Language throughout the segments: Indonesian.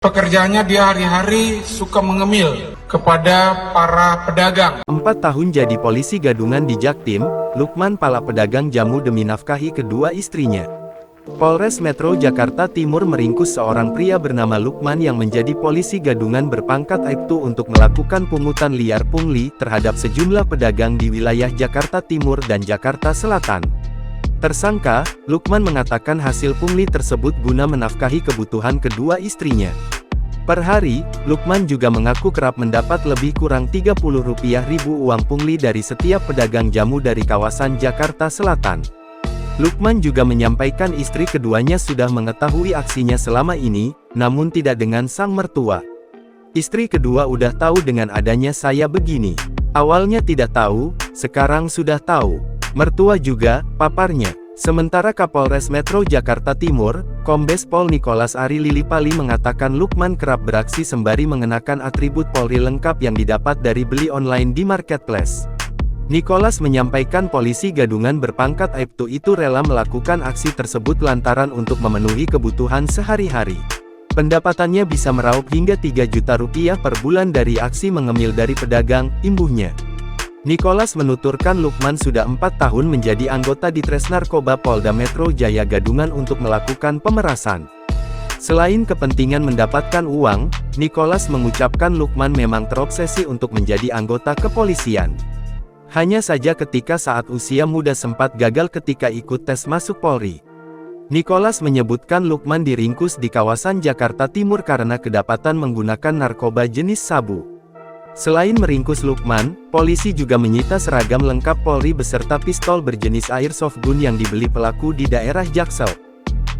Pekerjaannya dia hari-hari suka mengemil kepada para pedagang. 4 tahun jadi polisi gadungan di Jaktim, Lukman pala pedagang jamu demi nafkahi kedua istrinya. Polres Metro Jakarta Timur meringkus seorang pria bernama Lukman yang menjadi polisi gadungan berpangkat Aibtu untuk melakukan pungutan liar pungli terhadap sejumlah pedagang di wilayah Jakarta Timur dan Jakarta Selatan. Tersangka, Lukman mengatakan hasil pungli tersebut guna menafkahi kebutuhan kedua istrinya. Per hari, Lukman juga mengaku kerap mendapat lebih kurang Rp30.000 uang pungli dari setiap pedagang jamu dari kawasan Jakarta Selatan. Lukman juga menyampaikan istri keduanya sudah mengetahui aksinya selama ini, namun tidak dengan sang mertua. Istri kedua udah tahu dengan adanya saya begini. Awalnya tidak tahu, sekarang sudah tahu. Mertua juga, paparnya. Sementara Kapolres Metro Jakarta Timur, Kombes Pol Nicholas Ari Lilipali mengatakan Lukman kerap beraksi sembari mengenakan atribut Polri lengkap yang didapat dari beli online di marketplace. Nicholas menyampaikan polisi gadungan berpangkat Aibtu itu rela melakukan aksi tersebut lantaran untuk memenuhi kebutuhan sehari-hari. Pendapatannya bisa meraup hingga Rp3 juta per bulan dari aksi mengemil dari pedagang, imbuhnya. Nicholas menuturkan Lukman sudah 4 tahun menjadi anggota di Tres Narkoba Polda Metro Jaya gadungan untuk melakukan pemerasan. Selain kepentingan mendapatkan uang, Nicholas mengucapkan Lukman memang terobsesi untuk menjadi anggota kepolisian. Hanya saja ketika saat usia muda sempat gagal ketika ikut tes masuk Polri. Nicholas menyebutkan Lukman diringkus di kawasan Jakarta Timur karena kedapatan menggunakan narkoba jenis sabu. Selain meringkus Lukman, polisi juga menyita seragam lengkap Polri beserta pistol berjenis airsoft gun yang dibeli pelaku di daerah Jaksel.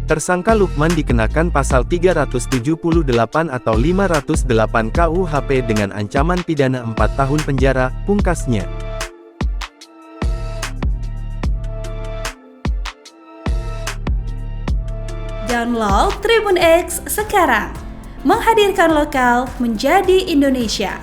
Tersangka Lukman dikenakan pasal 378 atau 508 KUHP dengan ancaman pidana 4 tahun penjara, pungkasnya. Download Tribun X sekarang, menghadirkan lokal menjadi Indonesia.